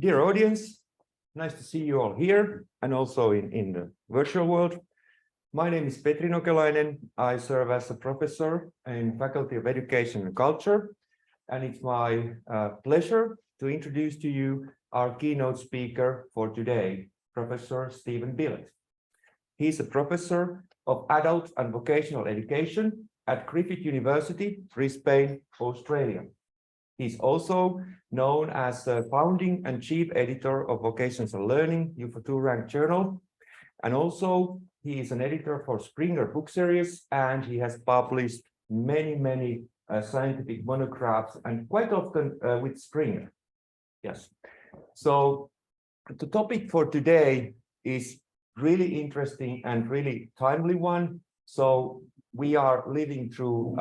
Dear audience, nice to see you all here and also in the virtual world. My name is Petri Nokelainen. I serve as a professor in Faculty of Education and Culture, and it's my pleasure to introduce to you our keynote speaker for today, Professor Stephen Billett. He's a professor of adult and vocational education at Griffith University, Brisbane, Australia. He's also known as the founding and chief editor of Vocational Learning, U42 Rank Journal. And also he is an editor for Springer book series, and he has published many scientific monographs, and quite often with Springer. Yes. So the topic for today is really interesting and really timely one. So we are living through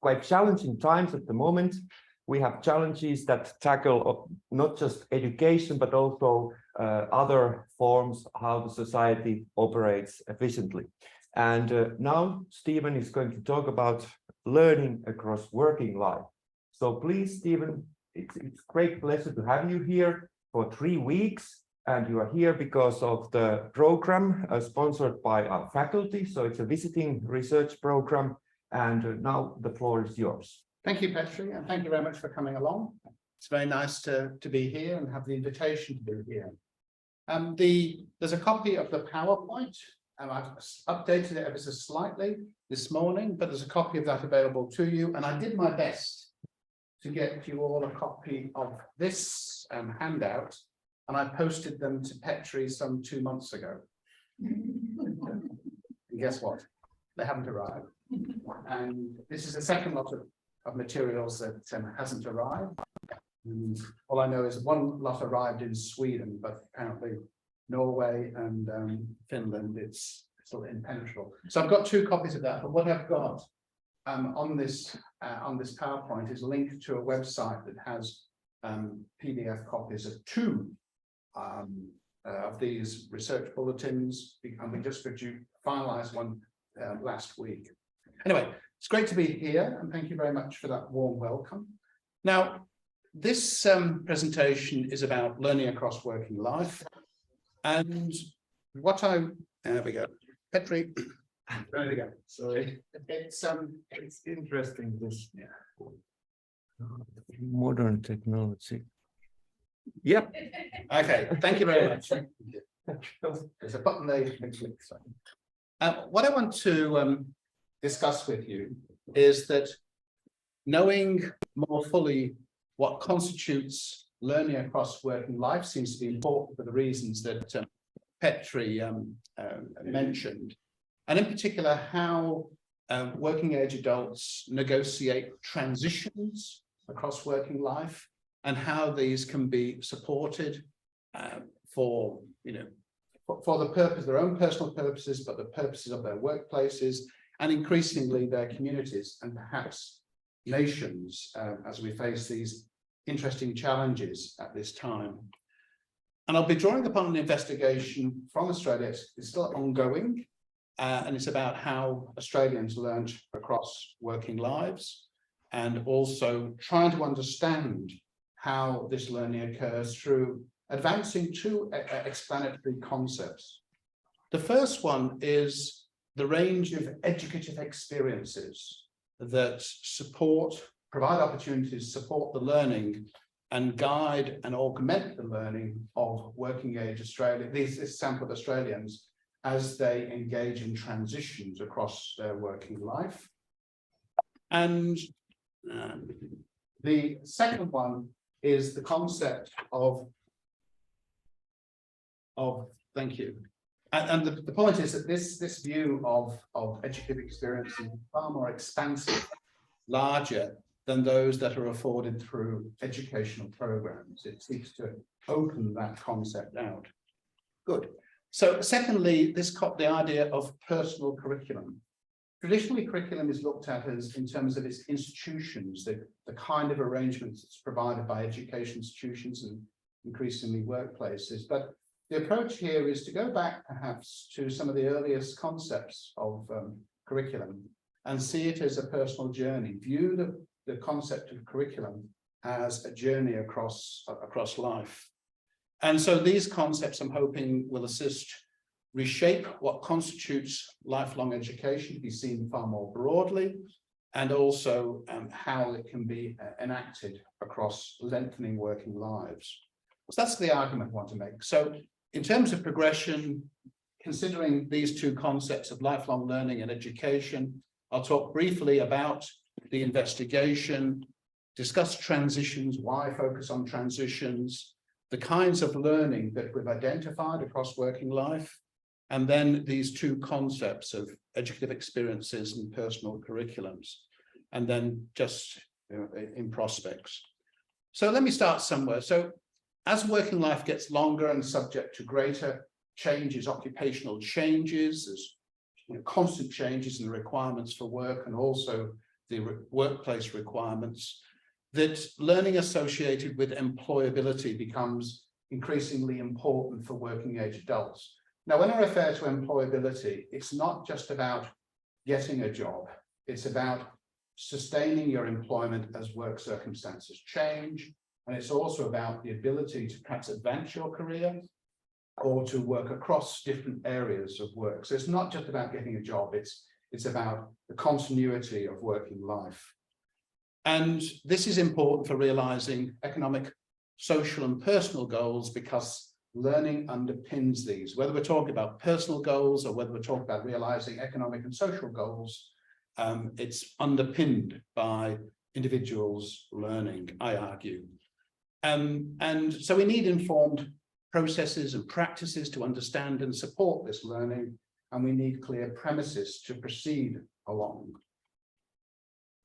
quite challenging times at the moment. We have challenges that tackle not just education, but also other forms how the society operates efficiently. And now Stephen is going to talk about learning across working life. So please, Stephen, it's great pleasure to have you here for 3 weeks. And you are here because of the program sponsored by our faculty. So it's a visiting research program. And now the floor is yours. Thank you, Petri, and thank you very much for coming along. It's very nice to be here and have the invitation to be here. There's a copy of the PowerPoint, and I've updated it ever so slightly this morning, but there's a copy of that available to you. And I did my best to get you all a copy of this handout, and I posted them to Petri some 2 months ago. And guess what? They haven't arrived. And this is the second lot of materials that hasn't arrived. And all I know is one lot arrived in Sweden, but apparently Norway and Finland, it's sort of impenetrable. So I've got 2 copies of that, but what I've got on this PowerPoint is linked to a website that has PDF copies of 2 of these research bulletins, and we just finalized one last week. Anyway, it's great to be here, and thank you very much for that warm welcome. Now, this presentation is about learning across working life, and there we go, Petri. There we go. Sorry, it's interesting, this modern technology. Yep. Okay, thank you very much. There's a button there you can click. What I want to discuss with you is that knowing more fully what constitutes learning across working life seems to be important for the reasons that Petri mentioned, and in particular how working age adults negotiate transitions across working life and how these can be supported for the purpose, their own personal purposes, but the purposes of their workplaces, and increasingly their communities and perhaps nations as we face these interesting challenges at this time. And I'll be drawing upon an investigation from Australia. It's still ongoing, and it's about how Australians learned across working lives, and also trying to understand how this learning occurs through advancing 2 explanatory concepts. The first one is the range of educative experiences that provide opportunities to support the learning and guide and augment the learning of working age this sample of Australians as they engage in transitions across their working life. And the second one is the concept of thank you. And the point is that this view of educative experience is far more expansive, larger than those that are afforded through educational programs. It seeks to open that concept out. Good. So secondly, the idea of personal curriculum. Traditionally, curriculum is looked at as in terms of its institutions, the kind of arrangements that's provided by education institutions and increasingly workplaces. But the approach here is to go back perhaps to some of the earliest concepts of curriculum and see it as a personal journey. View the concept of curriculum as a journey across life. And so these concepts, I'm hoping, will assist reshape what constitutes lifelong education to be seen far more broadly, and also how it can be enacted across lengthening working lives. So that's the argument I want to make. So in terms of progression, considering these two concepts of lifelong learning and education, I'll talk briefly about the investigation, discuss transitions, why focus on transitions, the kinds of learning that we've identified across working life, and then these two concepts of educative experiences and personal curriculums, and then just in prospects. So let me start somewhere. So as working life gets longer and subject to greater changes, occupational changes, there's constant changes in the requirements for work and also the workplace requirements, that learning associated with employability becomes increasingly important for working age adults. Now, when I refer to employability, it's not just about getting a job. It's about sustaining your employment as work circumstances change. And it's also about the ability to perhaps advance your career or to work across different areas of work. So it's not just about getting a job. It's about the continuity of working life. And this is important for realizing economic, social, and personal goals, because learning underpins these. Whether we're talking about personal goals or whether we're talking about realizing economic and social goals, it's underpinned by individuals' learning, I argue. And so we need informed processes and practices to understand and support this learning, and we need clear premises to proceed along.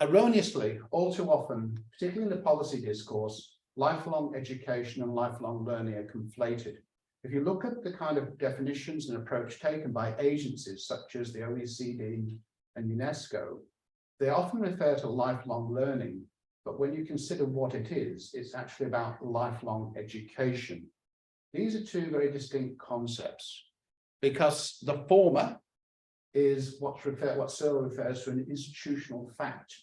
Erroneously, all too often, particularly in the policy discourse, lifelong education and lifelong learning are conflated. If you look at the kind of definitions and approach taken by agencies such as the OECD and UNESCO, they often refer to lifelong learning, but when you consider what it is, it's actually about lifelong education. These are two very distinct concepts, because the former is what Searle refers to as an institutional fact.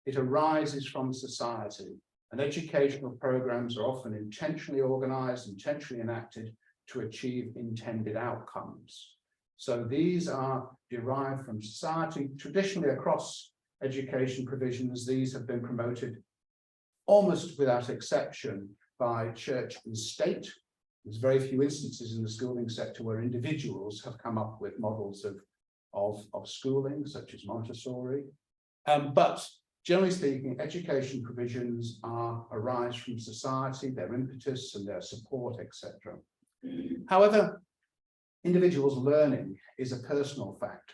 It arises from society, and educational programs are often intentionally organized, intentionally enacted to achieve intended outcomes. So these are derived from society. Traditionally across education provisions, these have been promoted almost without exception by church and state. There's very few instances in the schooling sector where individuals have come up with models of schooling, such as Montessori. But generally speaking, education provisions arise from society, their impetus and their support, etc. However, individuals' learning is a personal fact.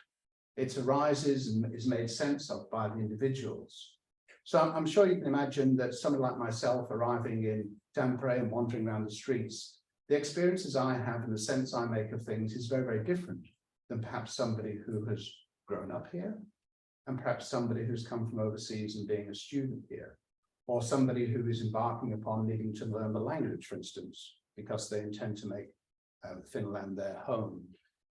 It arises and is made sense of by the individuals. So I'm sure you can imagine that someone like myself arriving in Tampere and wandering around the streets, the experiences I have and the sense I make of things is very, very different than perhaps somebody who has grown up here, and perhaps somebody who's come from overseas and being a student here, or somebody who is embarking upon needing to learn the language, for instance, because they intend to make Finland their home.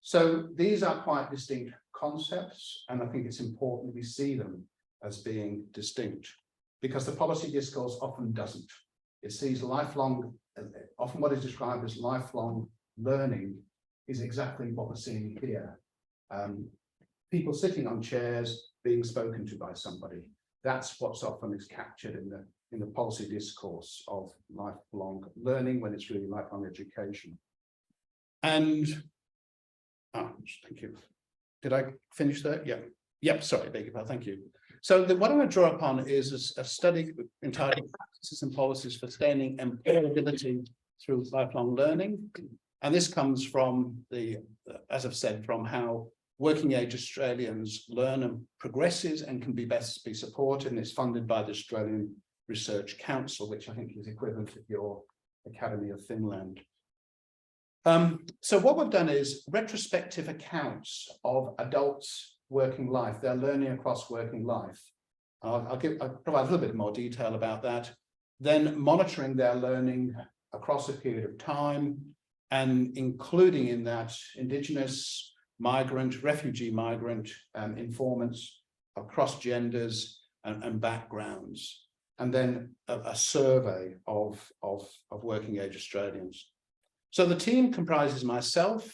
So these are quite distinct concepts, and I think it's important we see them as being distinct, because the policy discourse often doesn't. It sees lifelong, often what is described as lifelong learning is exactly what we're seeing here. People sitting on chairs being spoken to by somebody. That's what's often is captured in the policy discourse of lifelong learning, when it's really lifelong education. And thank you. Did I finish that? Yeah. Yep. Sorry, beg your pardon. Thank you. So what I'm going to draw upon is a study entitled "Practices and Policies for Sustaining Employability Through Lifelong Learning," and this comes from as I've said, from how working age Australians learn and progresses and can best be supported, and it's funded by the Australian Research Council, which I think is equivalent to your Academy of Finland. So what we've done is retrospective accounts of adults' working life, their learning across working life. I'll provide a little bit more detail about that. Then monitoring their learning across a period of time, and including in that Indigenous, migrant, refugee migrant informants across genders and backgrounds. and then a survey of working age Australians. So the team comprises myself,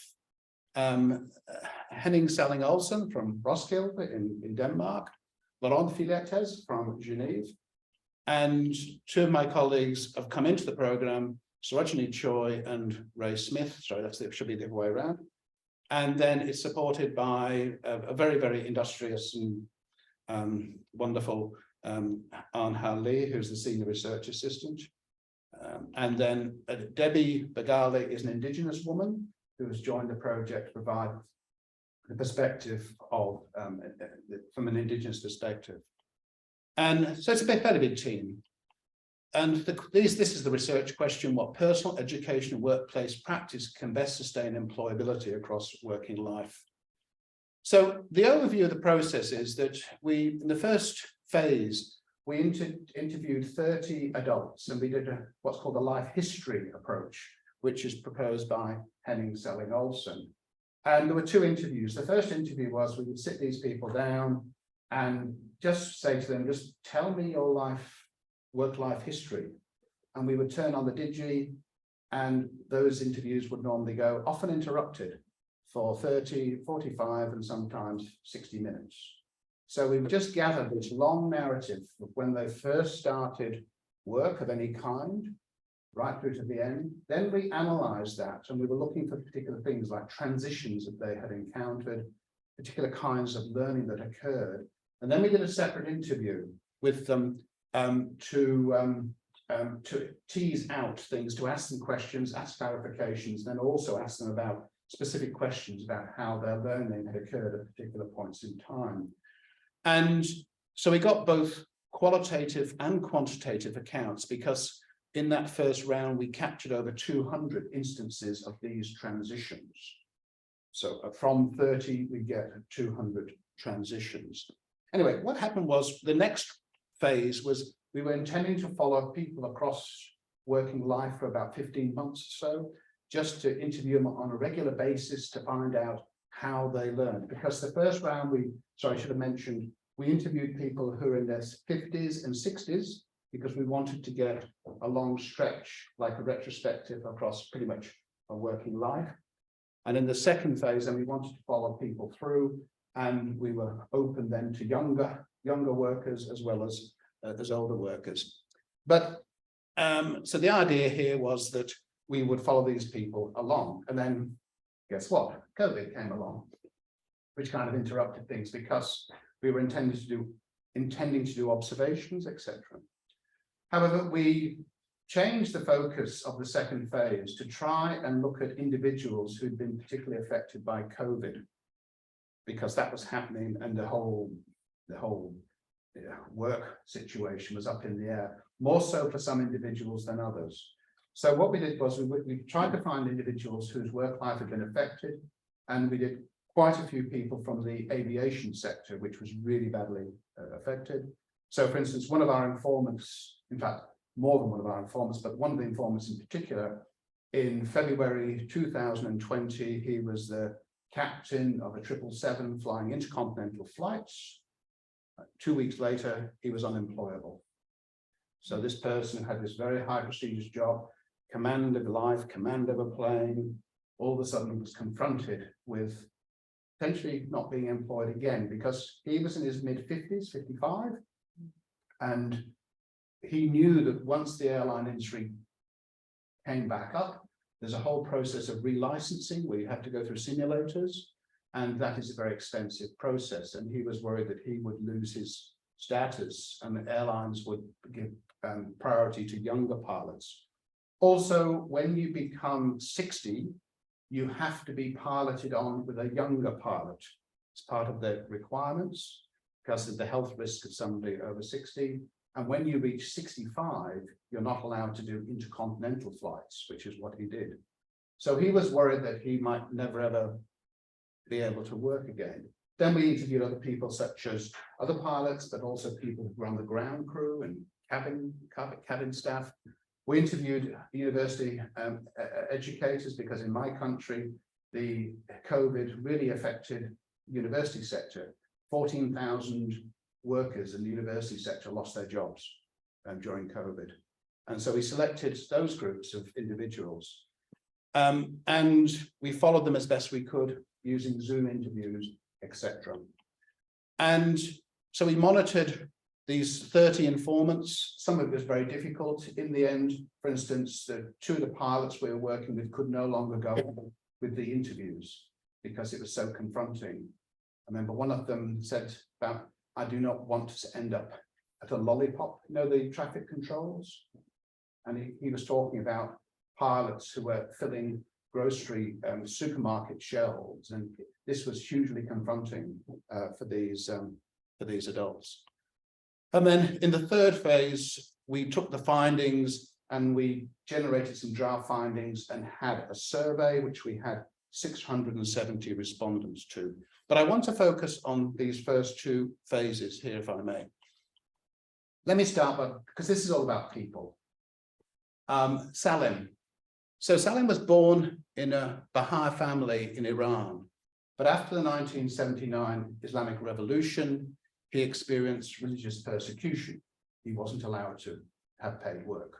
Henning Salling-Olsen from Roskilde in Denmark, Laurent Filettes from Genève, and two of my colleagues have come into the program, Sarojini Choi and Ray Smith. Sorry, that should be the other way around. And then it's supported by a very, very industrious and wonderful Arne Lee, who's the senior research assistant. And then Debbie Bagale is an Indigenous woman who has joined the project to provide the perspective of, from an Indigenous perspective. And so it's a fairly big team. And this is the research question: what personal, education, and workplace practice can best sustain employability across working life? So the overview of the process is that in the first phase, we interviewed 30 adults, and we did what's called a life history approach, which is proposed by Henning Salling-Olsen. And there were two interviews. The first interview was we would sit these people down and just say to them, just tell me your work-life history. And we would turn on the digi, and those interviews would normally go, often interrupted, for 30, 45, and sometimes 60 minutes. So we've just gathered this long narrative of when they first started work of any kind, right through to the end. Then we analysed that, and we were looking for particular things like transitions that they had encountered, particular kinds of learning that occurred. And then we did a separate interview with them to tease out things, to ask them questions, ask clarifications, then also ask them about specific questions about how their learning had occurred at particular points in time. And so we got both qualitative and quantitative accounts, because in that first round, we captured over 200 instances of these transitions. So from 30, we get 200 transitions. Anyway, what happened was the next phase was we were intending to follow people across working life for about 15 months or so, just to interview them on a regular basis to find out how they learned. Because the first round, I should have mentioned, we interviewed people who are in their 50s and 60s, because we wanted to get a long stretch, like a retrospective across pretty much a working life. And in the second phase, then we wanted to follow people through, and we were open then to younger workers as well as older workers. But so the idea here was that we would follow these people along, and then guess what? COVID came along, which kind of interrupted things, because we were intending to do observations, etc. However, we changed the focus of the second phase to try and look at individuals who'd been particularly affected by COVID, because that was happening, and the whole work situation was up in the air, more so for some individuals than others. So what we did was we tried to find individuals whose work life had been affected, and we did quite a few people from the aviation sector, which was really badly affected. So, for instance, one of our informants, in fact, more than one of our informants, but one of the informants in particular, in February 2020, he was the captain of a 777 flying intercontinental flights. 2 weeks later, he was unemployable. So this person had this very high prestigious job, command of life, command of a plane, all of a sudden was confronted with potentially not being employed again, because he was in his mid-50s, 55, and he knew that once the airline industry came back up, there's a whole process of relicensing where you have to go through simulators, and that is a very expensive process. And he was worried that he would lose his status, and the airlines would give priority to younger pilots. Also, when you become 60, you have to be piloted on with a younger pilot. It's part of the requirements because of the health risk of somebody over 60. And when you reach 65, you're not allowed to do intercontinental flights, which is what he did. So he was worried that he might never ever be able to work again. Then we interviewed other people, such as other pilots, but also people who were on the ground crew and cabin staff. We interviewed university educators, because in my country, the COVID really affected the university sector. 14,000 workers in the university sector lost their jobs. during COVID. And so we selected those groups of individuals and we followed them as best we could using Zoom interviews, etc. And so we monitored these 30 informants. Some of it was very difficult. In the end, for instance, two of the pilots we were working with could no longer go with the interviews because it was so confronting. I remember one of them said about, I do not want to end up at a lollipop, you know, the traffic controls. And he was talking about pilots who were filling grocery supermarket shelves, and this was hugely confronting for these adults. And then in the third phase, we took the findings and we generated some draft findings and had a survey which we had 670 respondents to. But I want to focus on these first two phases here, if I may. Let me start by, because this is all about people. Salim. So Salim was born in a Baha'i family in Iran, but after the 1979 Islamic Revolution, he experienced religious persecution. He wasn't allowed to have paid work.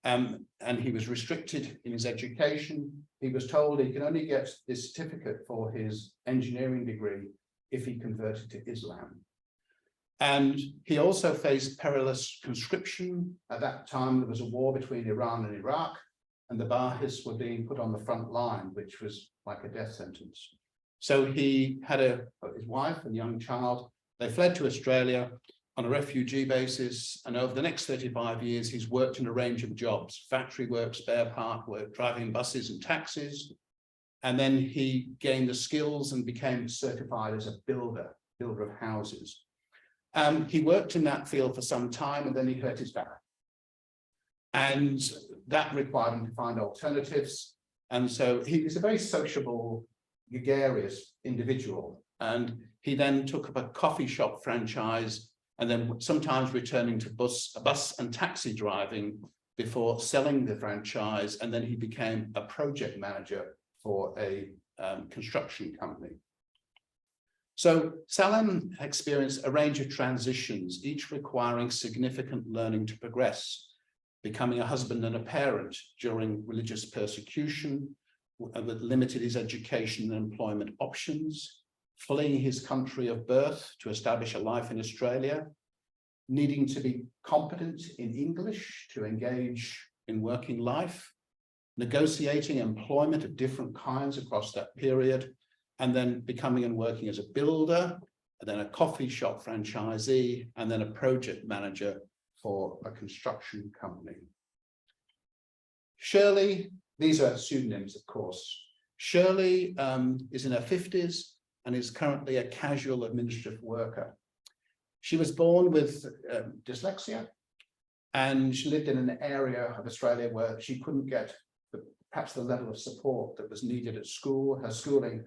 And he was restricted in his education. He was told he could only get this certificate for his engineering degree if he converted to Islam. And he also faced perilous conscription. At that time, there was a war between Iran and Iraq, and the Bahis were being put on the front line, which was like a death sentence. So he had his wife and young child. They fled to Australia on a refugee basis, and over the next 35 years, he's worked in a range of jobs: factory work, spare part work, driving buses and taxis. And then he gained the skills and became certified as a builder of houses. He worked in that field for some time, and then he hurt his back. And that required him to find alternatives. And so he's a very sociable, gregarious individual. And he then took up a coffee shop franchise, and then sometimes returning to bus and taxi driving before selling the franchise. And then he became a project manager for a construction company. So Salim experienced a range of transitions, each requiring significant learning to progress, becoming a husband and a parent during religious persecution that limited his education and employment options, fleeing his country of birth to establish a life in Australia, needing to be competent in English to engage in working life, negotiating employment of different kinds across that period, and then becoming and working as a builder, and then a coffee shop franchisee, and then a project manager for a construction company. Shirley, these are pseudonyms, of course. Shirley is in her 50s and is currently a casual administrative worker. She was born with dyslexia, and she lived in an area of Australia where she couldn't get perhaps the level of support that was needed at school. Her schooling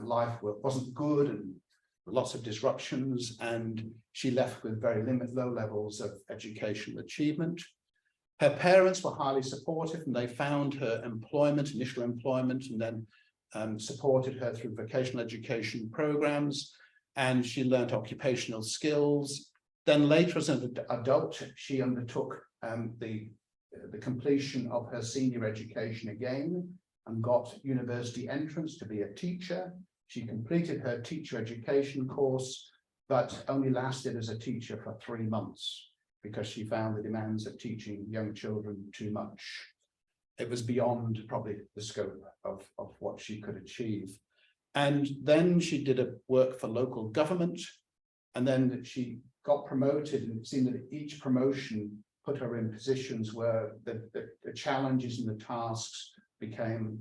life wasn't good, and lots of disruptions, and she left with very low levels of educational achievement. Her parents were highly supportive, and they found her initial employment, and then supported her through vocational education programs, and she learned occupational skills. Then later, as an adult, she undertook the completion of her senior education again and got university entrance to be a teacher. She completed her teacher education course, but only lasted as a teacher for 3 months because she found the demands of teaching young children too much. It was beyond probably the scope of what she could achieve. And then she did a work for local government, and then she got promoted, and it seemed that each promotion put her in positions where the challenges and the tasks became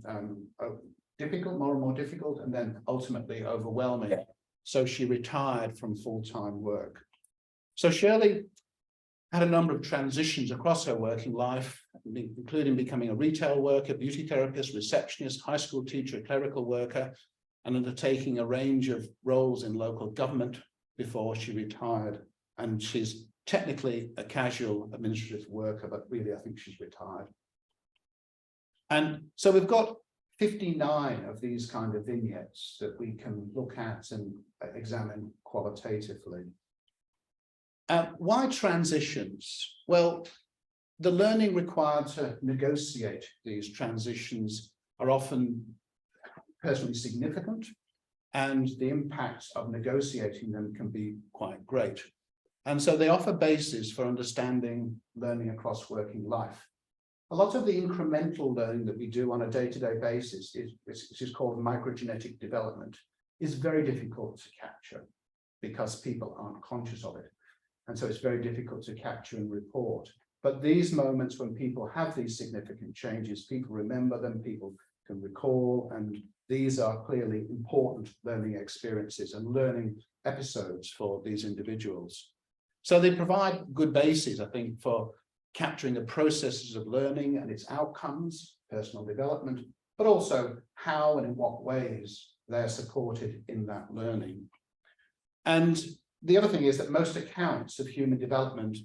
difficult, more and more difficult, and then ultimately overwhelming. So she retired from full-time work. So Shirley had a number of transitions across her working life, including becoming a retail worker, beauty therapist, receptionist, high school teacher, clerical worker, and undertaking a range of roles in local government before she retired. And she's technically a casual administrative worker, but really I think she's retired. And so we've got 59 of these kind of vignettes that we can look at and examine qualitatively. Why transitions? Well, the learning required to negotiate these transitions are often personally significant, and the impact of negotiating them can be quite great. And so they offer bases for understanding learning across working life. A lot of the incremental learning that we do on a day-to-day basis, which is called microgenetic development, is very difficult to capture because people aren't conscious of it. And so it's very difficult to capture and report. But these moments when people have these significant changes, people remember them, people can recall, and these are clearly important learning experiences and learning episodes for these individuals. So they provide good bases, I think, for capturing the processes of learning and its outcomes, personal development, but also how and in what ways they're supported in that learning. And the other thing is that most accounts of human development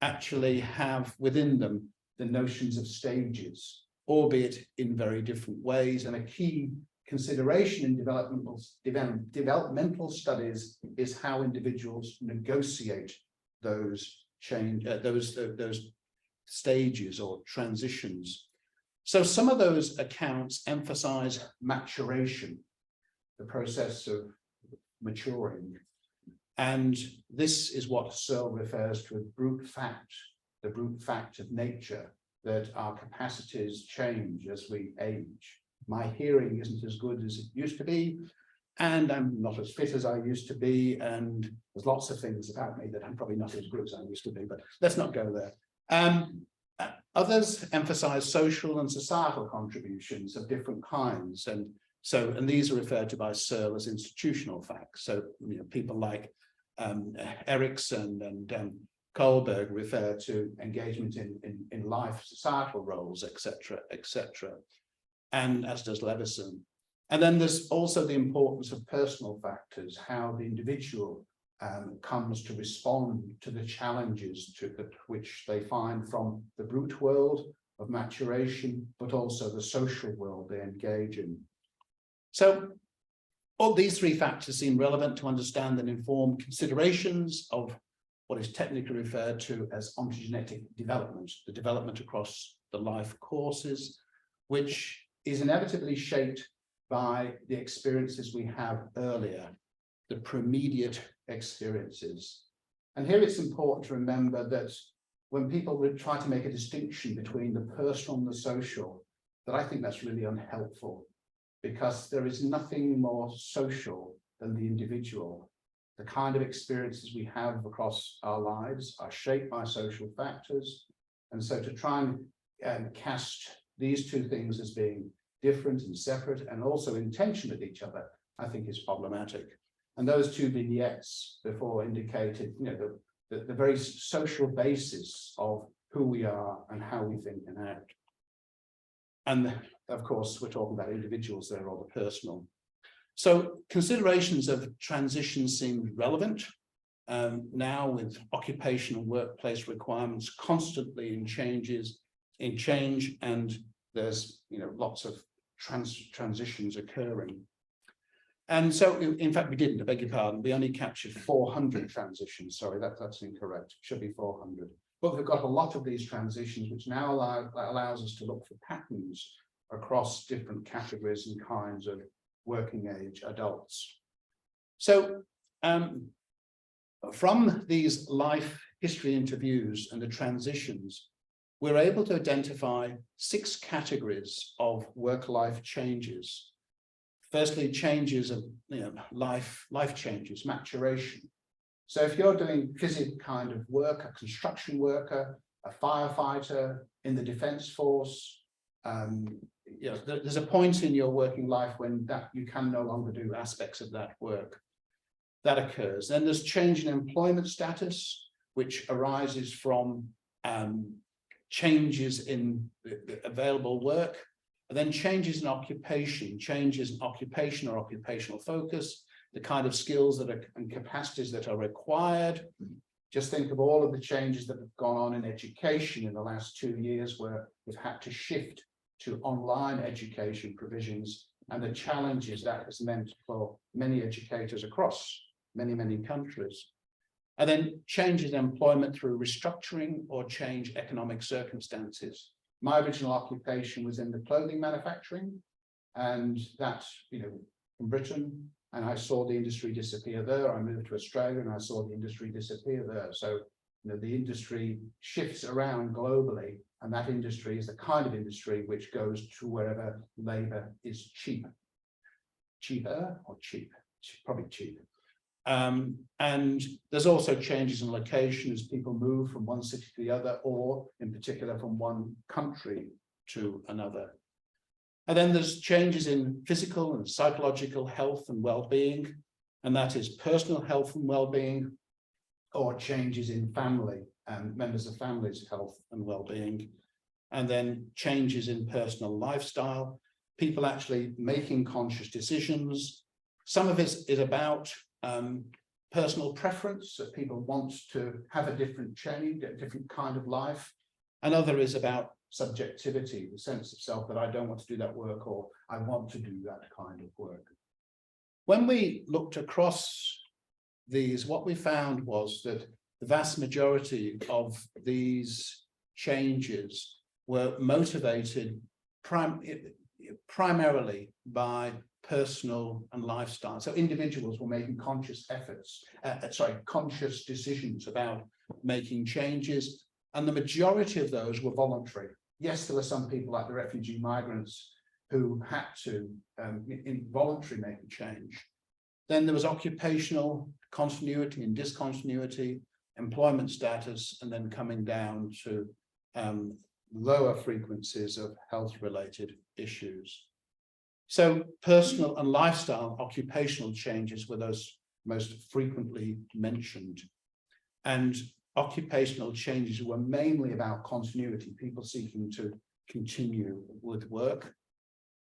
actually have within them the notions of stages, albeit in very different ways. And a key consideration in developmental studies is how individuals negotiate those those stages or transitions. So some of those accounts emphasize maturation, the process of maturing. And this is what Searle refers to as brute fact, the brute fact of nature, that our capacities change as we age. My hearing isn't as good as it used to be, and I'm not as fit as I used to be, and there's lots of things about me that I'm probably not as good as I used to be, but let's not go there. Others emphasize social and societal contributions of different kinds, and these are referred to by Searle as institutional facts. So, you know, people like Erickson and Kohlberg refer to engagement in life, societal roles, etc., etc., and as does Levison. And then there's also the importance of personal factors, how the individual comes to respond to the challenges which they find from the brute world of maturation, but also the social world they engage in. So all these three factors seem relevant to understand and inform considerations of what is technically referred to as ontogenetic development, the development across the life courses, which is inevitably shaped by the experiences we have earlier, the premediate experiences. And here it's important to remember that when people would try to make a distinction between the personal and the social, that I think that's really unhelpful, because there is nothing more social than the individual. The kind of experiences we have across our lives are shaped by social factors. And so to try and cast these two things as being different and separate and also in tension with each other, I think is problematic. And those two vignettes before indicated, you know, the very social basis of who we are and how we think and act. And of course, we're talking about individuals there, or the personal. So considerations of transition seem relevant now, with occupational workplace requirements constantly in change, and there's, you know, lots of transitions occurring. And so, in fact, we didn't, I beg your pardon, we only captured 400 transitions. Sorry, that's incorrect. It should be 400. But we've got a lot of these transitions, which now allows us to look for patterns across different categories and kinds of working age adults. So from these life history interviews and the transitions, we're able to identify 6 categories of work-life changes. Firstly, changes of, you know, life changes, maturation. So if you're doing physical kind of work, a construction worker, a firefighter in the defense force, you know, there's a point in your working life when that you can no longer do aspects of that work. That occurs. Then there's change in employment status, which arises from changes in the available work, and then changes in occupation, changes in occupation or occupational focus, the kind of skills that are and capacities that are required. Just think of all of the changes that have gone on in education in the last 2 years, where we've had to shift to online education provisions, and the challenges that has meant for many educators across many countries. And then changes in employment through restructuring or change economic circumstances. My original occupation was in the clothing manufacturing, and that, in Britain, and I saw the industry disappear there. I moved to Australia and I saw the industry disappear there. So, the industry shifts around globally, and that industry is the kind of industry which goes to wherever labor is cheap. Cheaper or cheap? Probably cheap. And there's also changes in location as people move from one city to the other, or in particular from one country to another. And then there's changes in physical and psychological health and well-being, and that is personal health and well-being, or changes in family and members of families' health and well-being, and then changes in personal lifestyle, people actually making conscious decisions. Some of it is about personal preference, so people want to have a different change, a different kind of life. Another is about subjectivity, the sense of self that I don't want to do that work, or I want to do that kind of work. When we looked across these, what we found was that the vast majority of these changes were motivated primarily by personal and lifestyle. So individuals were making conscious conscious decisions about making changes, and the majority of those were voluntary. Yes, there were some people like the refugee migrants who had to involuntarily make a change. Then there was occupational continuity and discontinuity, employment status, and then coming down to lower frequencies of health-related issues. So personal and lifestyle occupational changes were those most frequently mentioned. And occupational changes were mainly about continuity, people seeking to continue with work.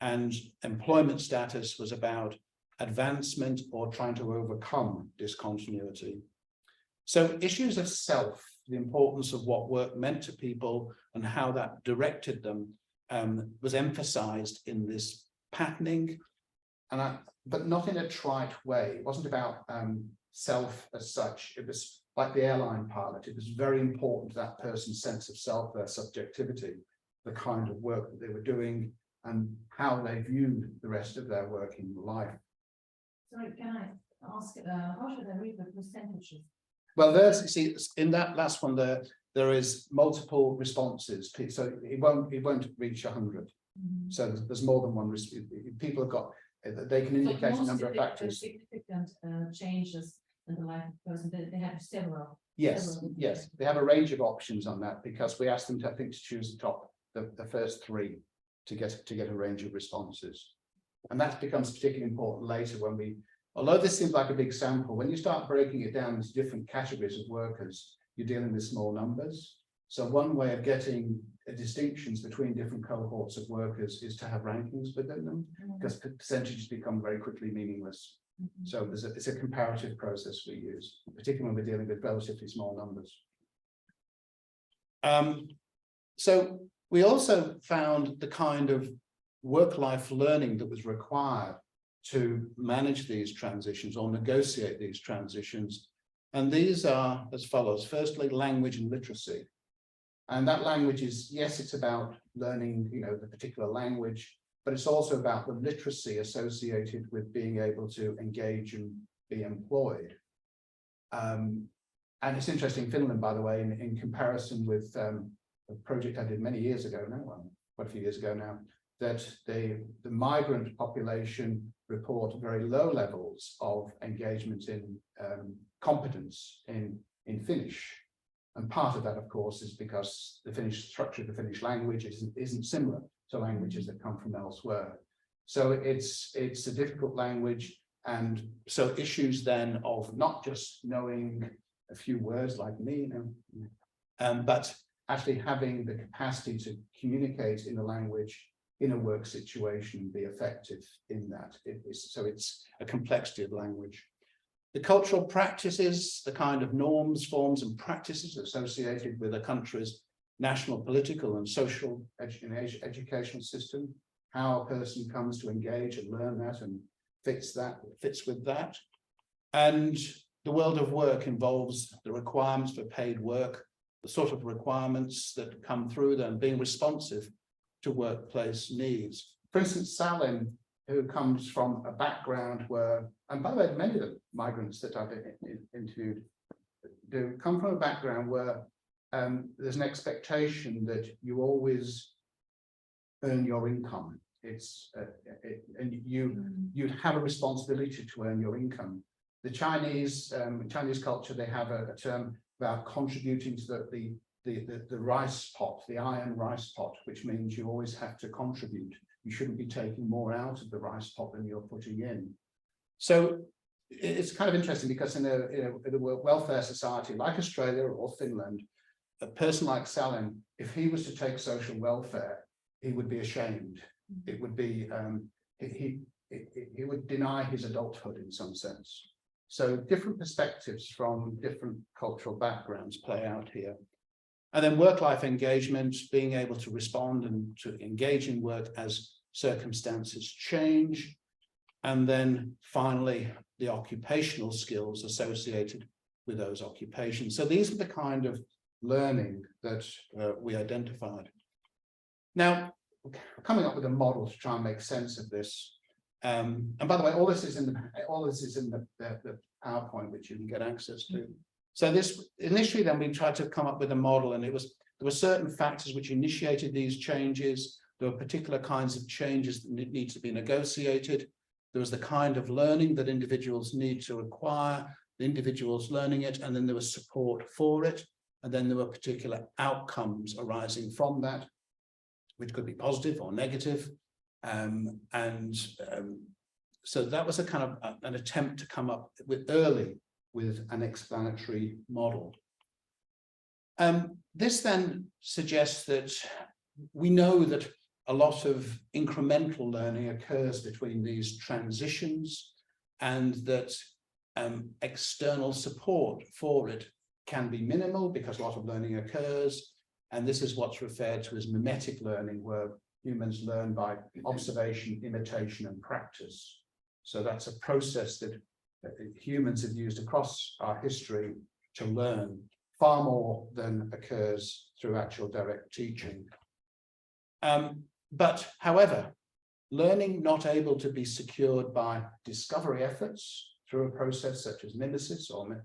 And employment status was about advancement or trying to overcome discontinuity. So issues of self, the importance of what work meant to people and how that directed them was emphasized in this patterning, but not in a trite way. It wasn't about self as such. It was like the airline pilot. It was very important to that person's sense of self, their subjectivity, the kind of work that they were doing, and how they viewed the rest of their working life. Sorry, can I ask, how should I read the percentages? Well, there's, you see, in that last one there is multiple responses, so it won't reach 100. Mm-hmm. So there's more than one. People have got, they can indicate a number of factors. Significant changes in the life of the person. They have several. Yes, yes, they have a range of options on that, because we asked them to, I think, to choose the first three to get a range of responses, and that becomes particularly important later when we. Although this seems like a big sample, when you start breaking it down into different categories of workers, you're dealing with small numbers. So one way of getting distinctions between different cohorts of workers is to have rankings within them, because percentages become very quickly meaningless. So it's a comparative process we use, particularly when we're dealing with relatively small numbers. So we also found the kind of work-life learning that was required to manage these transitions or negotiate these transitions. And these are as follows. Firstly, language and literacy. And that language is, yes, it's about learning, the particular language, but it's also about the literacy associated with being able to engage and be employed. And it's interesting, Finland, by the way, in comparison with a project I did many years ago now, well, quite a few years ago now, that the migrant population report very low levels of engagement in competence in Finnish. And part of that, of course, is because the Finnish structure of the Finnish language isn't similar to languages that come from elsewhere. So it's a difficult language. And so issues then of not just knowing a few words like me, but actually having the capacity to communicate in a language in a work situation and be effective in that. So it's a complexity of language. The cultural practices, the kind of norms, forms, and practices associated with a country's national, political, and social educational system, how a person comes to engage and learn that and fits with that. And the world of work involves the requirements for paid work, the sort of requirements that come through them, being responsive to workplace needs. For instance, Salim, who comes from a background where, and by the way, many of the migrants that I've interviewed do come from a background where there's an expectation that you always earn your income. And you'd have a responsibility to earn your income. The Chinese culture, they have a term about contributing to the rice pot, the iron rice pot, which means you always have to contribute. You shouldn't be taking more out of the rice pot than you're putting in. So it's kind of interesting because in a welfare society like Australia or Finland, a person like Salim, if he was to take social welfare, he would be ashamed. It would be he would deny his adulthood in some sense. So different perspectives from different cultural backgrounds play out here. And then work-life engagement, being able to respond and to engage in work as circumstances change. And then finally, the occupational skills associated with those occupations. So these are the kind of learning that we identified. Now, coming up with a model to try and make sense of this. And by the way, all this is in the PowerPoint, which you can get access to. So this initially, then we tried to come up with a model, and there were certain factors which initiated these changes. There were particular kinds of changes that need to be negotiated. There was the kind of learning that individuals need to acquire, the individuals learning it, and then there was support for it. And then there were particular outcomes arising from that, which could be positive or negative. So that was a kind of an attempt to come up with an explanatory model. This then suggests that we know that a lot of incremental learning occurs between these transitions, and that external support for it can be minimal because a lot of learning occurs. And this is what's referred to as mimetic learning, where humans learn by observation, imitation, and practice. So that's a process that humans have used across our history to learn far more than occurs through actual direct teaching. But however, learning not able to be secured by discovery efforts through a process such as mimesis or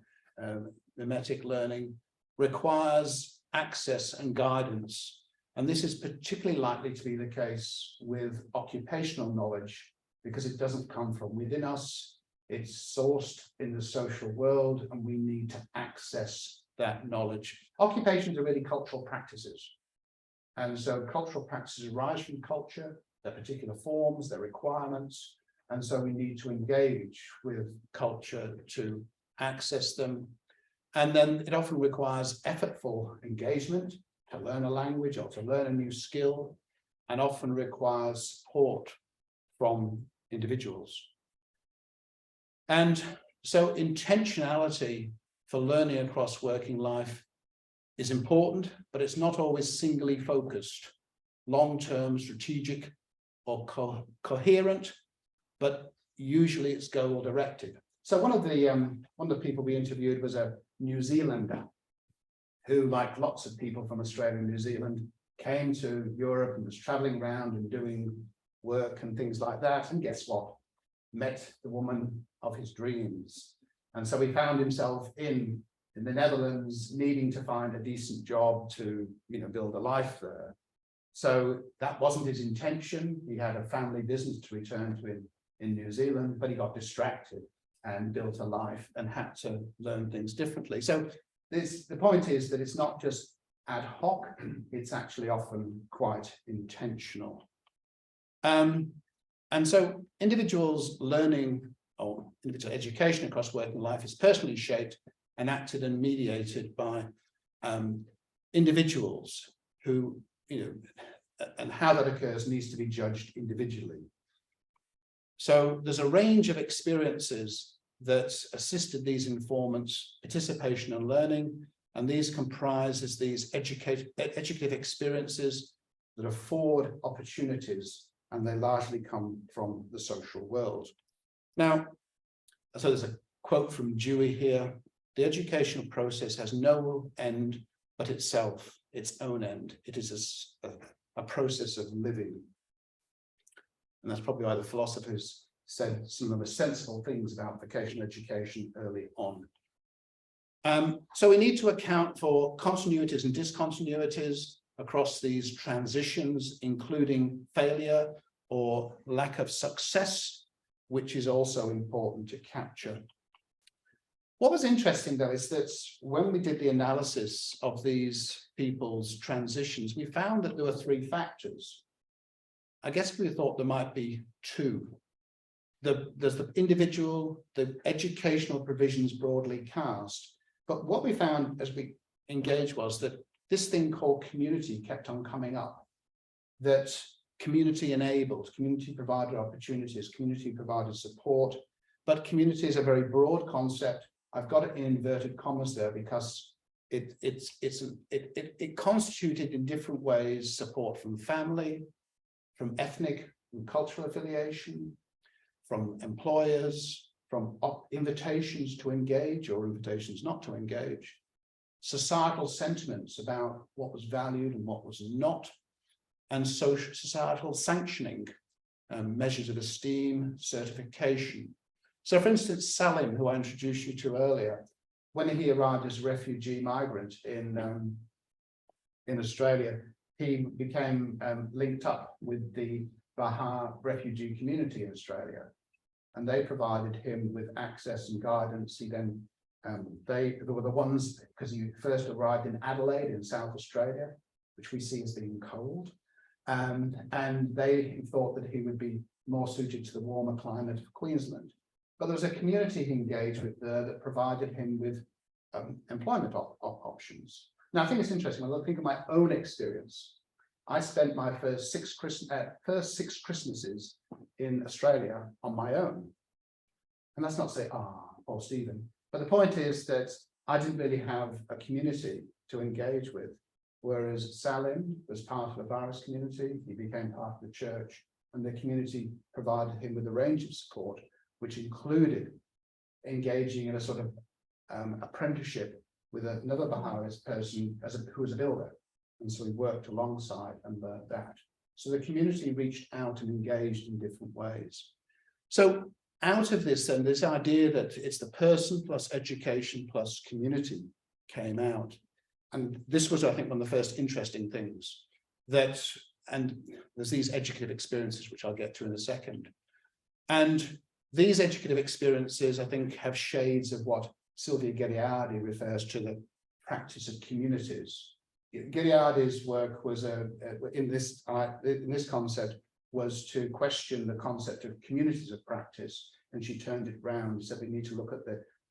mimetic learning requires access and guidance. And this is particularly likely to be the case with occupational knowledge, because it doesn't come from within us. It's sourced in the social world, and we need to access that knowledge. Occupations are really cultural practices. And so cultural practices arise from culture, their particular forms, their requirements. And so we need to engage with culture to access them. And then it often requires effortful engagement to learn a language or to learn a new skill, and often requires support from individuals. And so intentionality for learning across working life is important, but it's not always singly focused, long-term, strategic, or coherent, but usually it's goal-directed. So one of the people we interviewed was a New Zealander who, like lots of people from Australia and New Zealand, came to Europe and was traveling around and doing work and things like that. And guess what? Met the woman of his dreams. And so he found himself in the Netherlands, needing to find a decent job to, build a life there. So that wasn't his intention. He had a family business to return to in New Zealand, but he got distracted and built a life and had to learn things differently. So the point is that it's not just ad hoc, it's actually often quite intentional. And so individuals' learning or individual education across working life is personally shaped, enacted and mediated by individuals who, and how that occurs needs to be judged individually. So there's a range of experiences that assisted these informants' participation and learning, and these comprises these educative experiences that afford opportunities, and they largely come from the social world. Now, so there's a quote from Dewey here: the educational process has no end but itself, its own end. It is a process of living. And that's probably why the philosophers said some of the most sensible things about vocational education early on. So we need to account for continuities and discontinuities across these transitions, including failure or lack of success, which is also important to capture. What was interesting, though, is that when we did the analysis of these people's transitions, we found that there were three factors. I guess we thought there might be two. There's the individual, the educational provisions broadly cast. But what we found as we engaged was that this thing called community kept on coming up, that community enabled, community provided opportunities, community provided support, but community is a very broad concept. I've got it in inverted commas there because it constituted in different ways support from family, from ethnic and cultural affiliation, from employers, from invitations to engage or invitations not to engage, societal sentiments about what was valued and what was not, and societal sanctioning, measures of esteem, certification. So, for instance, Salim, who I introduced you to earlier, when he arrived as a refugee migrant in Australia, he became linked up with the Baha'i refugee community in Australia, and they provided him with access and guidance. He then, they were the ones, because he first arrived in Adelaide in South Australia, which we see as being cold, and they thought that he would be more suited to the warmer climate of Queensland. But there was a community he engaged with there that provided him with employment options. Now, I think it's interesting. When I think of my own experience, I spent my first six Christmases in Australia on my own. And that's not to say, poor Stephen. But the point is that I didn't really have a community to engage with, whereas Salim was part of the virus community. He became part of the church, and the community provided him with a range of support, which included engaging in a sort of apprenticeship with another Baha'i person who was a builder. And so we worked alongside and learned that. So the community reached out and engaged in different ways. So out of this, then, this idea that it's the person plus education plus community came out. And this was, I think, one of the first interesting things that, and there's these educative experiences, which I'll get to in a second. And these educative experiences, I think, have shades of what Silvia Ghediardi refers to the practice of communities. Ghediardi's work was in this concept was to question the concept of communities of practice, and she turned it round. Said we need to look at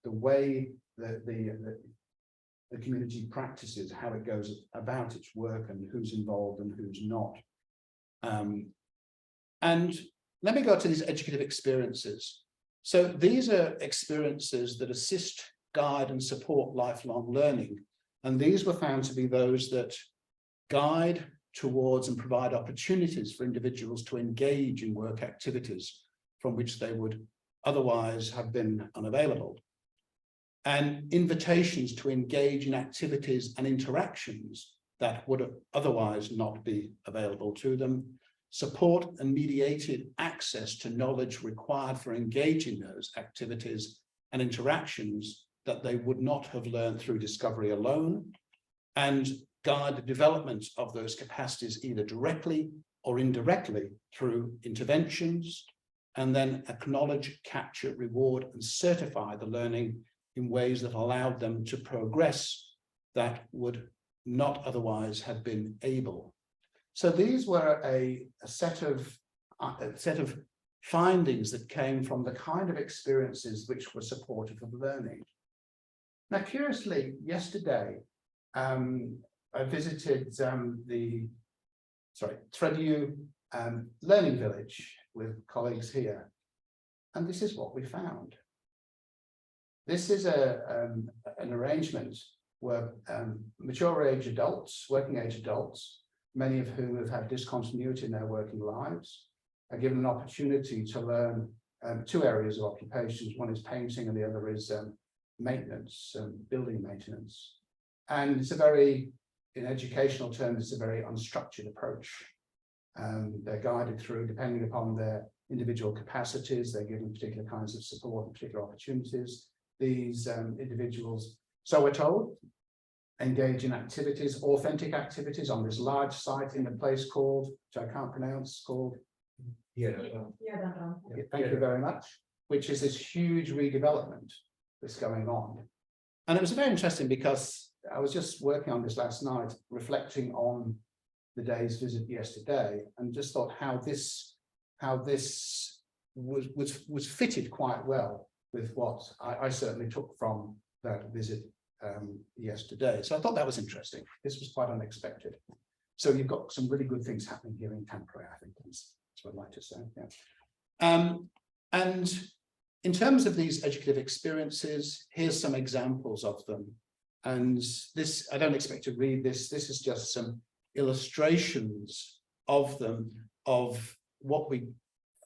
the way that the community practices, how it goes about its work, and who's involved and who's not. And let me go to these educative experiences. So these are experiences that assist, guide, and support lifelong learning. And these were found to be those that guide towards and provide opportunities for individuals to engage in work activities from which they would otherwise have been unavailable. And invitations to engage in activities and interactions that would otherwise not be available to them. Support and mediated access to knowledge required for engaging those activities and interactions that they would not have learned through discovery alone, and guide the development of those capacities either directly or indirectly through interventions, and then acknowledge, capture, reward, and certify the learning in ways that allowed them to progress that would not otherwise have been able. So these were a set of findings that came from the kind of experiences which were supportive of learning. Now, curiously, yesterday, I visited Tredu Learning Village with colleagues here, and this is what we found. This is an arrangement where mature age adults, working age adults, many of whom have had discontinuity in their working lives, are given an opportunity to learn two areas of occupations. One is painting and the other is maintenance, building maintenance. And it's a very, in educational terms, it's a very unstructured approach. They're guided through, depending upon their individual capacities, they're given particular kinds of support and particular opportunities. These individuals, so we're told, engage in activities, authentic activities on this large site in a place called, which I can't pronounce, called thank you very much, which is this huge redevelopment that's going on. And it was very interesting because I was just working on this last night, reflecting on the day's visit yesterday, and just thought how this was fitted quite well with what I certainly took from that visit yesterday. So I thought that was interesting. This was quite unexpected. So you've got some really good things happening here in Tampere, I think that's what I'd like to say. Yeah. And in terms of these educative experiences, here's some examples of them. And this, I don't expect to read this. This is just some illustrations of them, of what we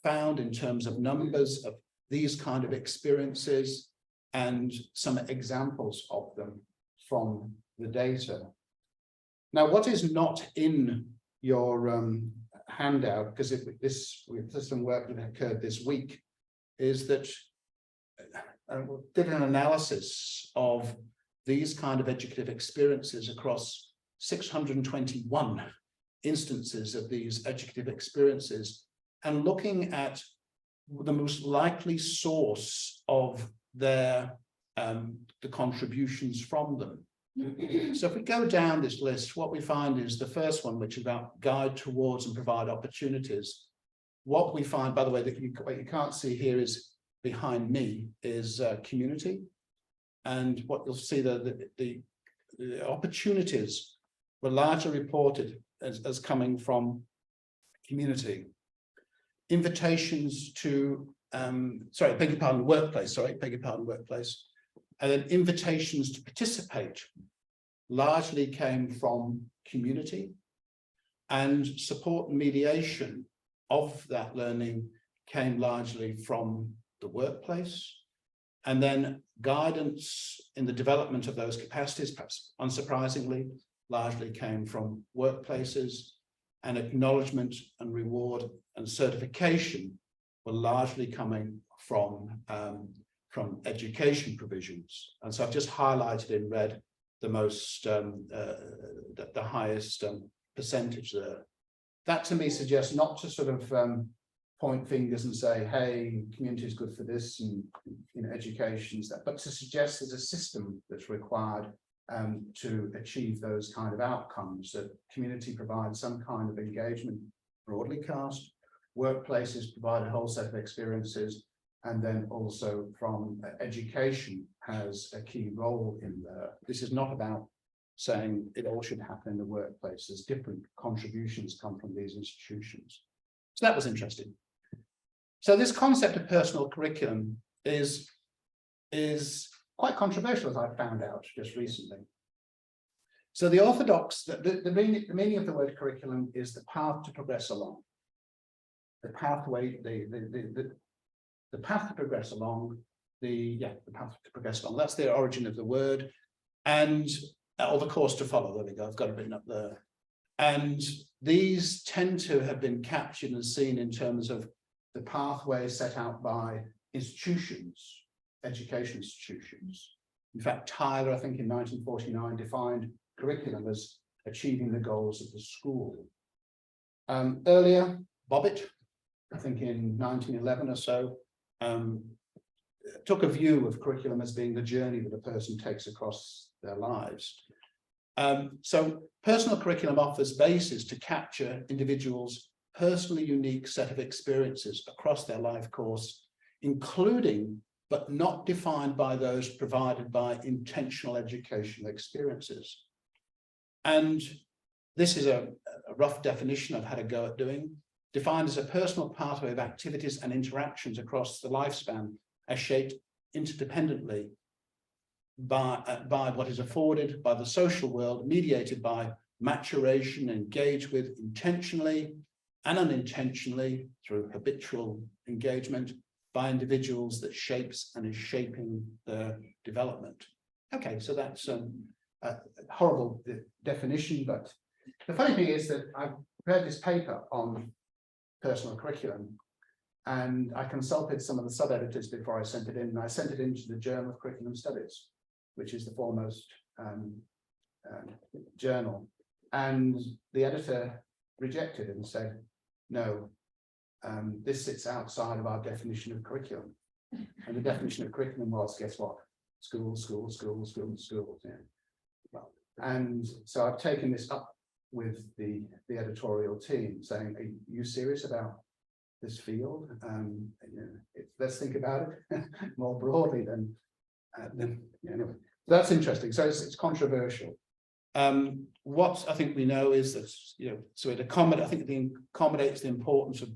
found in terms of numbers of these kind of experiences and some examples of them from the data. Now, what is not in your handout, because this is some work that occurred this week, is that I did an analysis of these kind of educative experiences across 621 instances of these educative experiences, and looking at the most likely source of their the contributions from them. So if we go down this list, what we find is the first one, which is about guide towards and provide opportunities. What we find, by the way, that what you can't see here is behind me is community. And what you'll see that the opportunities were largely reported as coming from community. Invitations to, workplace. And then invitations to participate largely came from community, and support and mediation of that learning came largely from the workplace. And then guidance in the development of those capacities, perhaps unsurprisingly, largely came from workplaces, and acknowledgement and reward and certification were largely coming from education provisions. And so I've just highlighted in red the most, the highest percentage there. That to me suggests not to sort of point fingers and say, hey, community is good for this and education is that, but to suggest there's a system that's required to achieve those kind of outcomes, that community provides some kind of engagement broadly cast, workplaces provide a whole set of experiences, and then also from education has a key role in there. This is not about saying it all should happen in the workplace. There's different contributions come from these institutions. So that was interesting. So this concept of personal curriculum is quite controversial, as I found out just recently. So the orthodox, the meaning of the word curriculum is the path to progress along. The pathway, the path to progress along, the path to progress along. That's the origin of the word, and or the course to follow. There we go. I've got it written up there. And these tend to have been captured and seen in terms of the pathway set out by institutions, education institutions. In fact, Tyler, I think in 1949, defined curriculum as achieving the goals of the school. Earlier, Bobbitt, I think in 1911 or so, took a view of curriculum as being the journey that a person takes across their lives. So personal curriculum offers bases to capture individuals' personally unique set of experiences across their life course, including but not defined by those provided by intentional educational experiences. And this is a rough definition I've had a go at doing. Defined as a personal pathway of activities and interactions across the lifespan as shaped interdependently by what is afforded by the social world, mediated by maturation, engaged with intentionally and unintentionally through habitual engagement by individuals that shapes and is shaping their development. Okay, so that's a horrible definition, but the funny thing is that I prepared this paper on personal curriculum, and I consulted some of the sub-editors before I sent it in, and I sent it into the Journal of Curriculum Studies, which is the foremost journal, and the editor rejected it and said, no, this sits outside of our definition of curriculum. And the definition of curriculum was, guess what? Schools, schools, schools, schools, schools. Yeah. Well, and so I've taken this up with the editorial team, saying, are you serious about this field? Let's think about it more broadly than anyway. That's interesting. So it's controversial. What I think we know is that, so it accommodates the importance of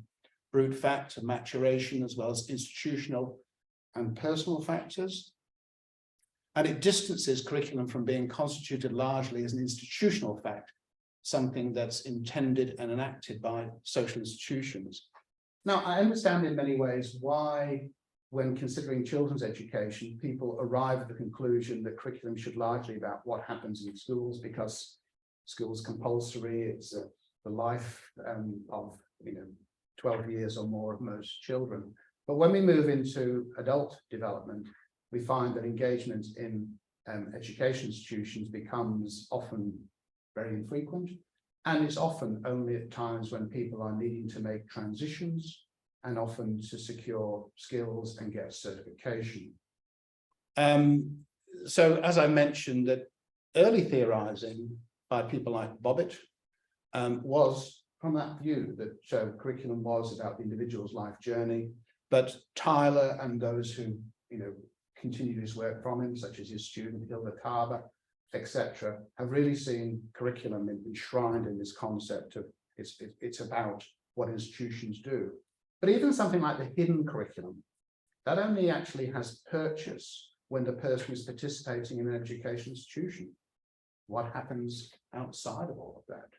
brute fact and maturation, as well as institutional and personal factors. And it distances curriculum from being constituted largely as an institutional fact, something that's intended and enacted by social institutions. Now, I understand in many ways why, when considering children's education, people arrive at the conclusion that curriculum should largely be about what happens in schools, because school is compulsory, it's the life of 12 years or more of most children. But when we move into adult development, we find that engagement in education institutions becomes often very infrequent, and it's often only at times when people are needing to make transitions and often to secure skills and get certification. So as I mentioned, that early theorizing by people like Bobbitt was from that view that curriculum was about the individual's life journey, but Tyler and those who continued his work from him, such as his student Hilda Carver, etc., have really seen curriculum enshrined in this concept of it's about what institutions do. But even something like the hidden curriculum, that only actually has purchase when the person is participating in an education institution. What happens outside of all of that?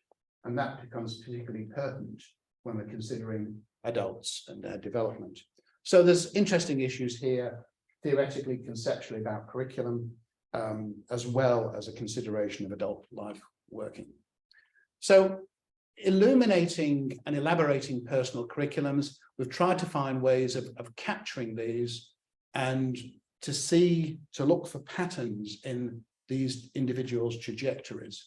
And that becomes particularly pertinent when we're considering adults and their development. So there's interesting issues here, theoretically, conceptually, about curriculum, as well as a consideration of adult life working. So illuminating and elaborating personal curriculums, we've tried to find ways of capturing these and to look for patterns in these individuals' trajectories.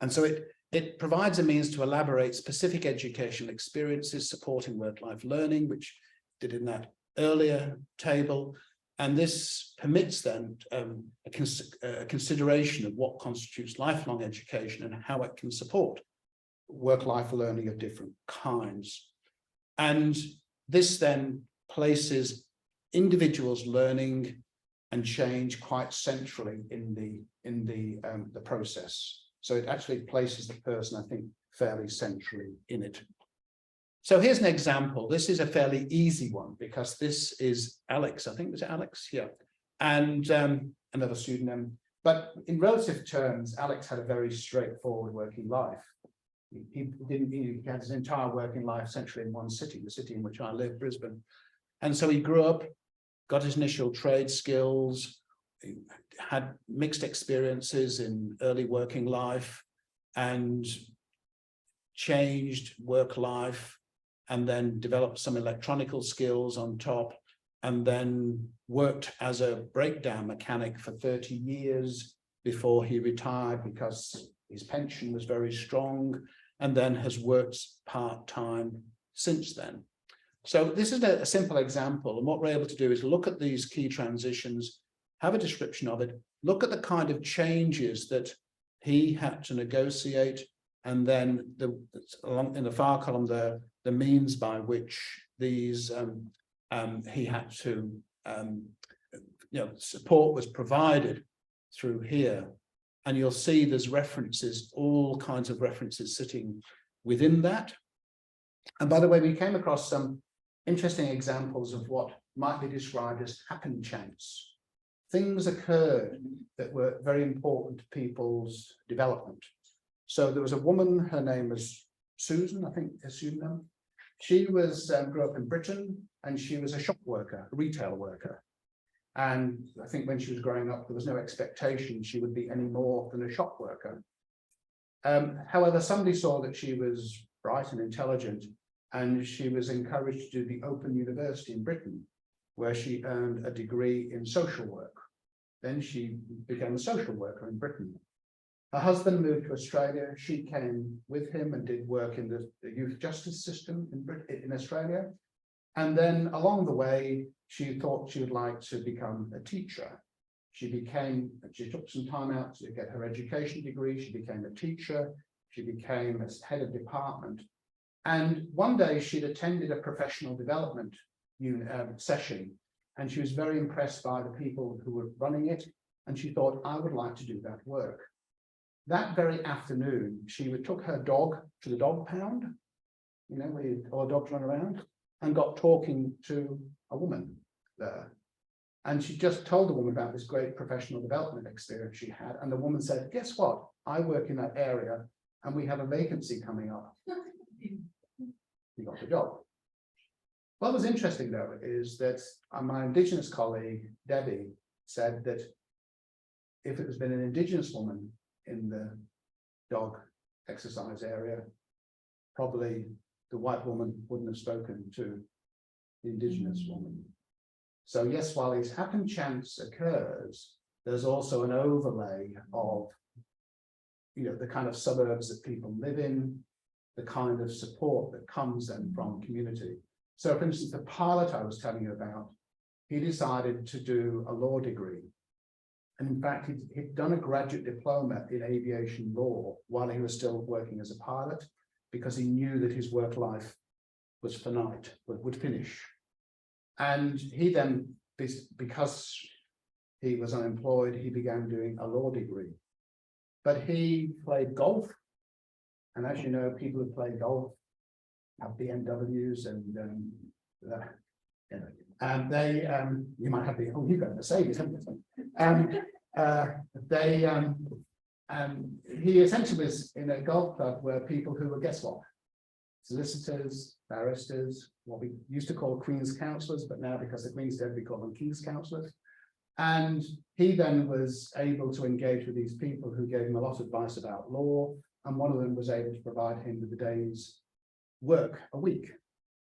And so it provides a means to elaborate specific educational experiences supporting work-life learning, which did in that earlier table. And this permits then a consideration of what constitutes lifelong education and how it can support work-life learning of different kinds. And this then places individuals' learning and change quite centrally in the process. So it actually places the person, I think, fairly centrally in it. So here's an example. This is a fairly easy one because this is Alex, I think, was it Alex? Yeah. And another pseudonym. But in relative terms, Alex had a very straightforward working life. He had his entire working life essentially in one city, the city in which I live, Brisbane. And so he grew up, got his initial trade skills, he had mixed experiences in early working life and changed work life, and then developed some electronical skills on top, and then worked as a breakdown mechanic for 30 years before he retired because his pension was very strong, and then has worked part-time since then. So this is a simple example, and what we're able to do is look at these key transitions, have a description of it, look at the kind of changes that he had to negotiate, and then in the far column there, the means by which these he had to support was provided through here. And you'll see there's references, all kinds of references sitting within that. And by the way, we came across some interesting examples of what might be described as happen chance. Things occurred that were very important to people's development. So there was a woman, her name was Susan, I think, her pseudonym, She was grew up in Britain, and she was a shop worker, a retail worker. And I think when she was growing up, there was no expectation she would be any more than a shop worker. However, somebody saw that she was bright and intelligent, and she was encouraged to do the Open University in Britain, where she earned a degree in social work. Then she became a social worker in Britain. Her husband moved to Australia. She came with him and did work in the youth justice system in Australia. And then along the way, she thought she would like to become a teacher. She took some time out to get her education degree. She became a teacher. She became a head of department. And one day she'd attended a professional development session, and she was very impressed by the people who were running it. And she thought, I would like to do that work. That very afternoon, she took her dog to the dog pound, you know, where all the dogs run around, and got talking to a woman there. And she just told the woman about this great professional development experience she had. And the woman said, guess what? I work in that area and we have a vacancy coming up. You got the job. What was interesting, though, is that my Indigenous colleague, Debbie, said that if it has been an Indigenous woman in the dog exercise area, probably the white woman wouldn't have spoken to the Indigenous woman. So yes, while this happen chance occurs, there's also an overlay of, you know, the kind of suburbs that people live in, the kind of support that comes then from community. So for instance, the pilot I was telling you about, he decided to do a law degree. And in fact, he'd done a graduate diploma in aviation law while he was still working as a pilot, because he knew that his work life was finite, would finish. And he then, because he was unemployed, he began doing a law degree. But he played golf. And as you know, people who play golf have BMWs and you know, and they you might have the you got Mercedes, haven't you? He essentially was in a golf club where people who were, guess what, solicitors, barristers, what we used to call Queen's counsellors, but now because the Queen's dead, we call them King's counsellors. And he then was able to engage with these people who gave him a lot of advice about law, and one of them was able to provide him with a day's work a week.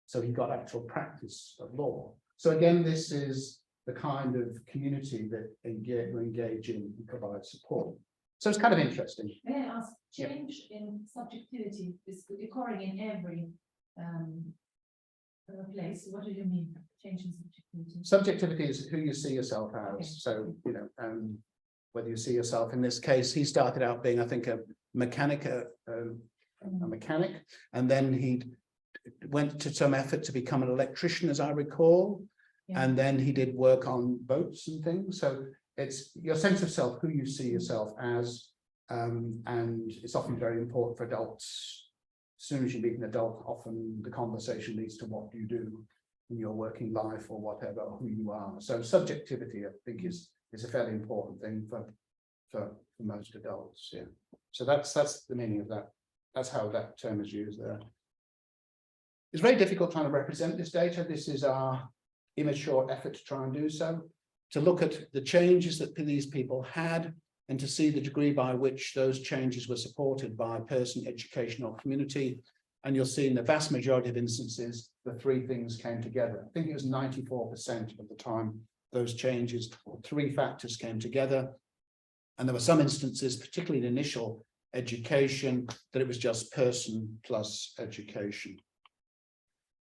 So he got actual practice of law. So again, this is the kind of community that engage in and provide support. So it's kind of interesting. May I ask, change in subjectivity is occurring in every place. What do you mean, change in subjectivity? Subjectivity is who you see yourself as. Okay. So, you know, whether you see yourself, in this case, he started out being, I think, a mechanic, and then he went to some effort to become an electrician, as I recall. Yeah. And then he did work on boats and things. So it's your sense of self, who you see yourself as, and it's often very important for adults. As soon as you meet an adult, often the conversation leads to what you do in your working life or whatever, who you are. So subjectivity, I think, is a fairly important thing for most adults. Yeah. So that's the meaning of that. That's how that term is used there. It's very difficult trying to represent this data. This is our immature effort to try and do so, to look at the changes that these people had and to see the degree by which those changes were supported by person, education, or community. And you'll see in the vast majority of instances, the three things came together. I think it was 94% of the time those changes, or three factors came together. And there were some instances, particularly in initial education, that it was just person plus education.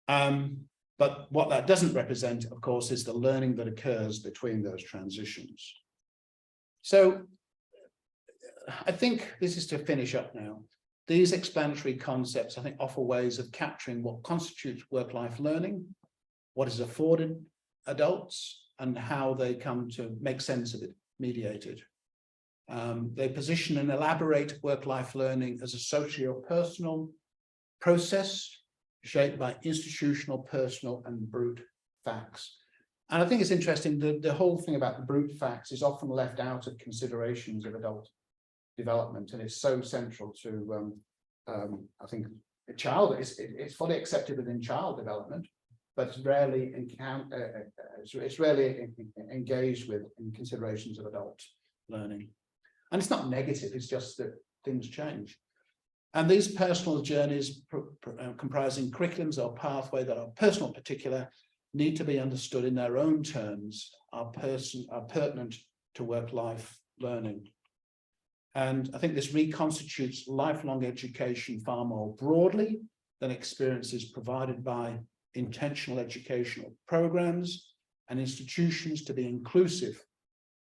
But what that doesn't represent, of course, is the learning that occurs between those transitions. So I think this is to finish up now. These explanatory concepts, I think, offer ways of capturing what constitutes work-life learning, what is afforded adults, and how they come to make sense of it, mediate it. They position and elaborate work-life learning as a socio-personal process shaped by institutional, personal, and brute facts. And I think it's interesting that the whole thing about the brute facts is often left out of considerations of adult development, and it's so central to, I think, it's fully accepted within child development, but it's rarely engaged with in considerations of adult learning. And it's not negative, it's just that things change. And these personal journeys comprising curriculums or pathway that are personal particular need to be understood in their own terms, are pertinent to work-life learning. And I think this reconstitutes lifelong education far more broadly than experiences provided by intentional educational programs and institutions, to be inclusive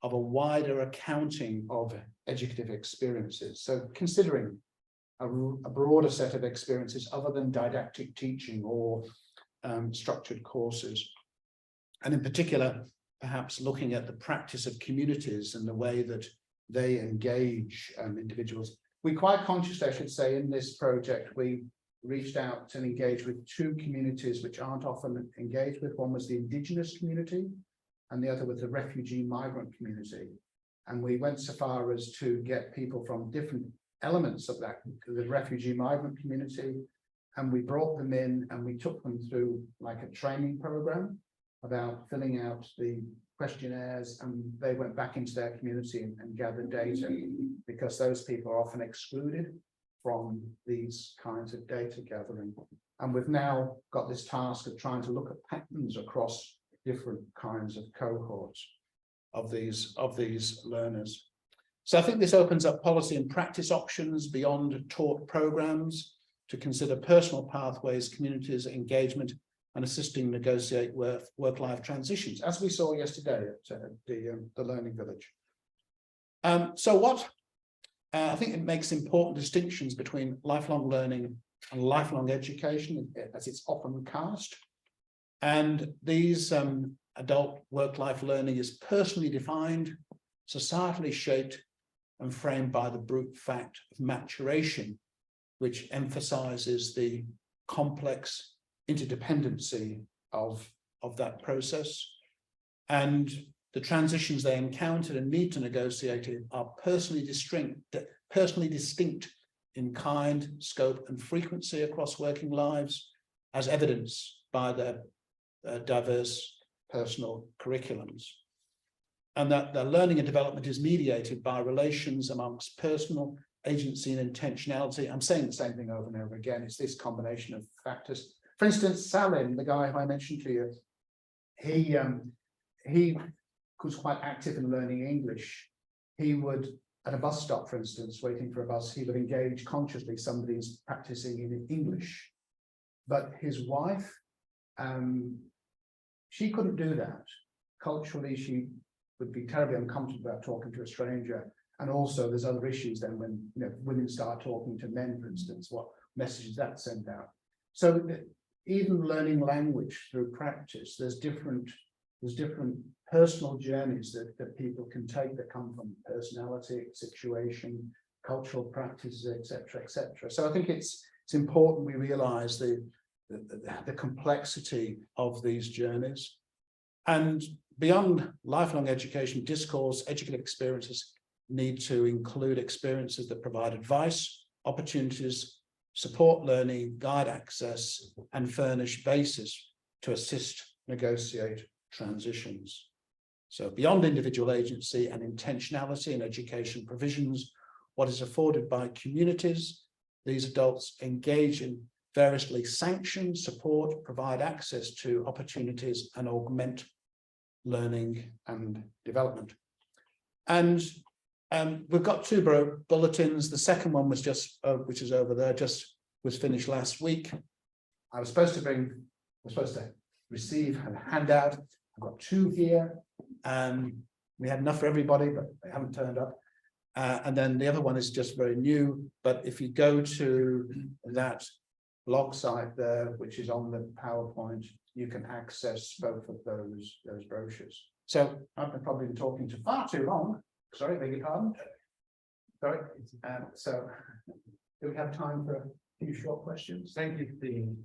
of a wider accounting of educative experiences. So considering a broader set of experiences other than didactic teaching or structured courses. And in particular, perhaps looking at the practice of communities and the way that they engage individuals. We quite consciously, I should say, in this project, we reached out and engaged with two communities which aren't often engaged with. One was the indigenous community and the other was the refugee migrant community. And we went so far as to get people from different elements of that, the refugee migrant community, and we brought them in and we took them through like a training program about filling out the questionnaires, and they went back into their community and gathered data, because those people are often excluded from these kinds of data gathering. And we've now got this task of trying to look at patterns across different kinds of cohorts of these learners. So I think this opens up policy and practice options beyond taught programs to consider personal pathways, communities, engagement, and assisting negotiate work-life transitions, as we saw yesterday at the Learning Village. So what I think it makes important distinctions between lifelong learning and lifelong education, as it's often cast. And these adult work-life learning is personally defined, societally shaped, and framed by the brute fact of maturation, which emphasizes the complex interdependency of that process. And the transitions they encountered and need to negotiate are personally distinct in kind, scope, and frequency across working lives, as evidenced by their diverse personal curriculums. And that the learning and development is mediated by relations amongst personal agency and intentionality. I'm saying the same thing over and over again. It's this combination of factors. For instance, Salim, the guy who I mentioned to you, he was quite active in learning English. He would, at a bus stop, for instance, waiting for a bus, he would engage consciously somebody's practicing in English. But his wife, she couldn't do that. Culturally, she would be terribly uncomfortable about talking to a stranger. And also there's other issues then when women start talking to men, for instance, what messages that send out. So even learning language through practice, there's different personal journeys that people can take that come from personality, situation, cultural practices, etc., etc. So I think it's important we realize the complexity of these journeys. And beyond lifelong education discourse, educative experiences need to include experiences that provide advice, opportunities, support learning, guide access, and furnish basis to assist negotiate transitions. So beyond individual agency and intentionality in education provisions, what is afforded by communities, these adults engage in variously sanction, support, provide access to opportunities, and augment learning and development. And we've got two bulletins. The second one was just, which is over there, was finished last week. I was supposed to receive a handout. I've got two here. We had enough for everybody, but they haven't turned up. And then the other one is just very new. But if you go to that blog site there, which is on the PowerPoint, you can access both of those brochures. So I've probably been talking to far too long. Sorry, beg your pardon. Sorry. So do we have time for a few short questions? Thank you, Stephen.